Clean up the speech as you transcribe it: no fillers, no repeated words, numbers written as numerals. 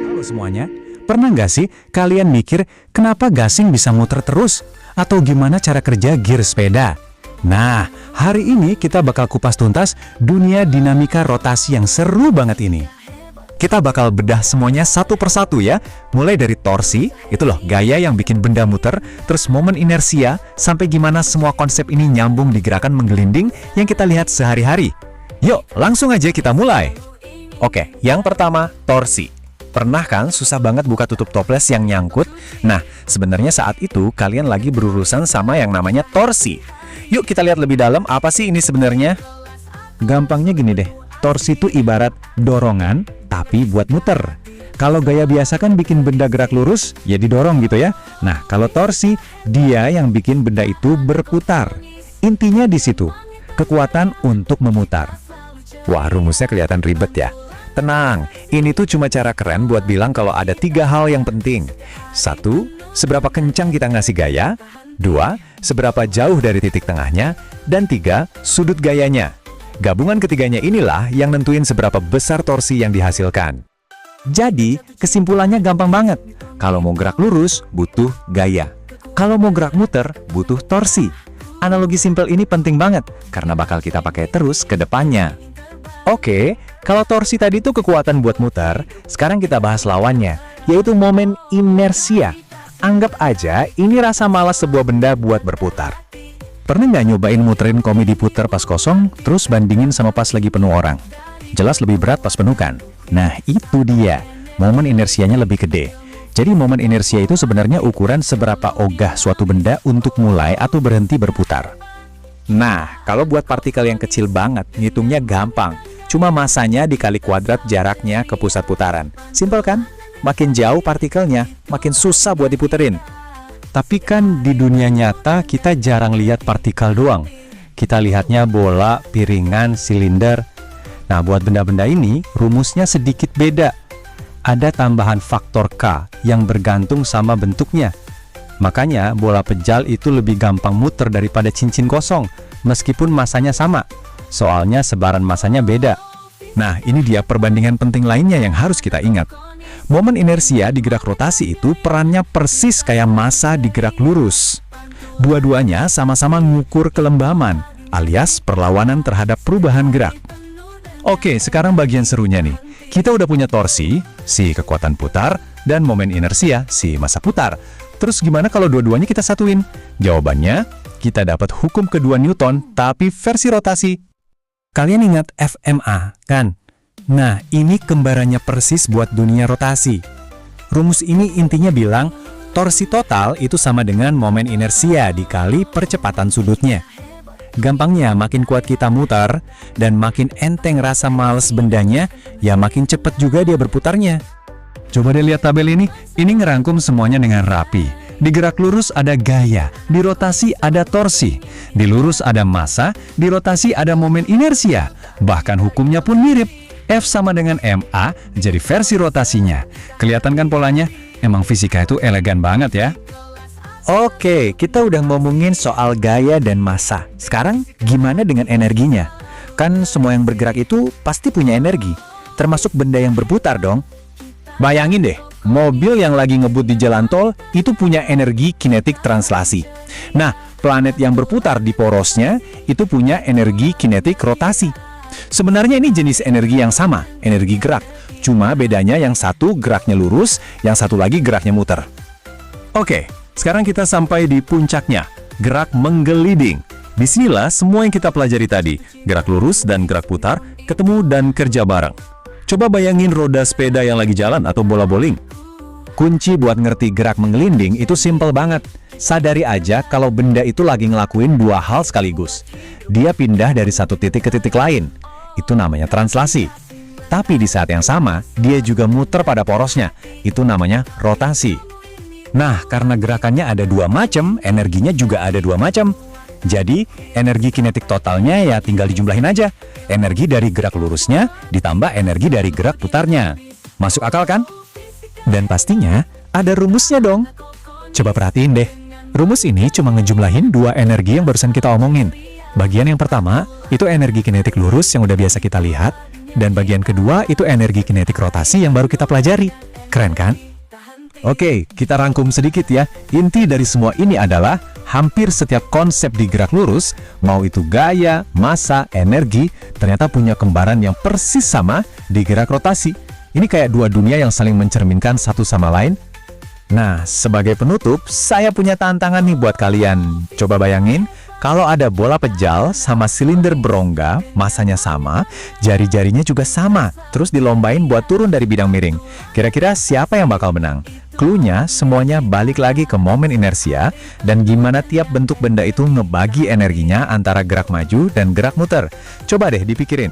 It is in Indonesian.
Halo semuanya, pernah nggak sih kalian mikir kenapa gasing bisa muter terus? Atau gimana cara kerja gear sepeda? Nah, hari ini kita bakal kupas tuntas dunia dinamika rotasi yang seru banget ini. Kita bakal bedah semuanya satu persatu ya. Mulai dari torsi, itu loh gaya yang bikin benda muter, terus momen inersia, sampai gimana semua konsep ini nyambung di gerakan menggelinding yang kita lihat sehari-hari. Yuk, langsung aja kita mulai. Oke, yang pertama, torsi. Pernah kan susah banget buka tutup toples yang nyangkut? Nah, sebenarnya saat itu kalian lagi berurusan sama yang namanya torsi. Yuk kita lihat lebih dalam apa sih ini sebenarnya. Gampangnya gini deh, torsi itu ibarat dorongan tapi buat muter. Kalau gaya biasa kan bikin benda gerak lurus, ya didorong gitu ya. Nah, kalau torsi, dia yang bikin benda itu berputar. Intinya di situ, kekuatan untuk memutar. Wah, rumusnya kelihatan ribet ya. Tenang, ini tuh cuma cara keren buat bilang kalau ada 3 hal yang penting. 1, seberapa kencang kita ngasih gaya. 2, seberapa jauh dari titik tengahnya. Dan 3, sudut gayanya. Gabungan ketiganya inilah yang nentuin seberapa besar torsi yang dihasilkan. Jadi, kesimpulannya gampang banget. Kalau mau gerak lurus, butuh gaya. Kalau mau gerak muter, butuh torsi. Analogi simpel ini penting banget, karena bakal kita pakai terus ke depannya. Oke, kalau torsi tadi itu kekuatan buat muter, sekarang kita bahas lawannya, yaitu momen inersia. Anggap aja ini rasa malas sebuah benda buat berputar. Pernah nggak nyobain muterin komedi puter pas kosong, terus bandingin sama pas lagi penuh orang? Jelas lebih berat pas penuh kan? Nah, itu dia. Momen inersianya lebih gede. Jadi momen inersia itu sebenarnya ukuran seberapa ogah suatu benda untuk mulai atau berhenti berputar. Nah, kalau buat partikel yang kecil banget, ngitungnya gampang. Cuma masanya dikali kuadrat jaraknya ke pusat putaran. Simpel kan? Makin jauh partikelnya, makin susah buat diputerin. Tapi kan di dunia nyata kita jarang lihat partikel doang. Kita lihatnya bola, piringan, silinder. Nah, buat benda-benda ini, rumusnya sedikit beda. Ada tambahan faktor K yang bergantung sama bentuknya. Makanya bola pejal itu lebih gampang muter daripada cincin kosong, meskipun masanya sama. Soalnya sebaran masanya beda. Nah, ini dia perbandingan penting lainnya yang harus kita ingat. Momen inersia di gerak rotasi itu perannya persis kayak massa di gerak lurus. Dua-duanya sama-sama mengukur kelembaman, alias perlawanan terhadap perubahan gerak. Oke, sekarang bagian serunya nih. Kita udah punya torsi, si kekuatan putar, dan momen inersia, si massa putar. Terus gimana kalau dua-duanya kita satuin? Jawabannya, kita dapat hukum kedua Newton, tapi versi rotasi. Kalian ingat FMA, kan? Nah, ini kembarannya persis buat dunia rotasi. Rumus ini intinya bilang, torsi total itu sama dengan momen inersia dikali percepatan sudutnya. Gampangnya, makin kuat kita muter, dan makin enteng rasa males bendanya, ya makin cepat juga dia berputarnya. Coba deh lihat tabel ini ngerangkum semuanya dengan rapi. Di gerak lurus ada gaya, di rotasi ada torsi, di lurus ada massa, di rotasi ada momen inersia. Bahkan hukumnya pun mirip. F sama dengan MA jadi versi rotasinya. Kelihatan kan polanya? Emang fisika itu elegan banget ya. Oke, kita udah ngomongin soal gaya dan massa. Sekarang gimana dengan energinya? Kan semua yang bergerak itu pasti punya energi, termasuk benda yang berputar dong. Bayangin deh, mobil yang lagi ngebut di jalan tol itu punya energi kinetik translasi. Nah, planet yang berputar di porosnya itu punya energi kinetik rotasi. Sebenarnya ini jenis energi yang sama, energi gerak. Cuma bedanya yang satu geraknya lurus, yang satu lagi geraknya muter. Oke, sekarang kita sampai di puncaknya, gerak menggelinding. Disinilah semua yang kita pelajari tadi, gerak lurus dan gerak putar, ketemu dan kerja bareng. Coba bayangin roda sepeda yang lagi jalan atau bola bowling. Kunci buat ngerti gerak menggelinding itu simpel banget. Sadari aja kalau benda itu lagi ngelakuin 2 hal sekaligus. Dia pindah dari satu titik ke titik lain. Itu namanya translasi. Tapi di saat yang sama, dia juga muter pada porosnya. Itu namanya rotasi. Nah, karena gerakannya ada 2 macam, energinya juga ada 2 macam. Jadi, energi kinetik totalnya ya tinggal dijumlahin aja. Energi dari gerak lurusnya ditambah energi dari gerak putarnya. Masuk akal kan? Dan pastinya ada rumusnya dong. Coba perhatiin deh. Rumus ini cuma ngejumlahin 2 energi yang barusan kita omongin. Bagian yang pertama, itu energi kinetik lurus yang udah biasa kita lihat. Dan bagian kedua itu energi kinetik rotasi yang baru kita pelajari. Keren kan? Oke, kita rangkum sedikit ya. Inti dari semua ini adalah hampir setiap konsep di gerak lurus, mau itu gaya, massa, energi, ternyata punya kembaran yang persis sama di gerak rotasi. Ini kayak dua dunia yang saling mencerminkan satu sama lain. Nah, sebagai penutup, saya punya tantangan nih buat kalian. Coba bayangin, kalau ada bola pejal sama silinder berongga, masanya sama, jari-jarinya juga sama, terus dilombain buat turun dari bidang miring. Kira-kira siapa yang bakal menang? Cluenya semuanya balik lagi ke momen inersia dan gimana tiap bentuk benda itu ngebagi energinya antara gerak maju dan gerak muter. Coba deh dipikirin.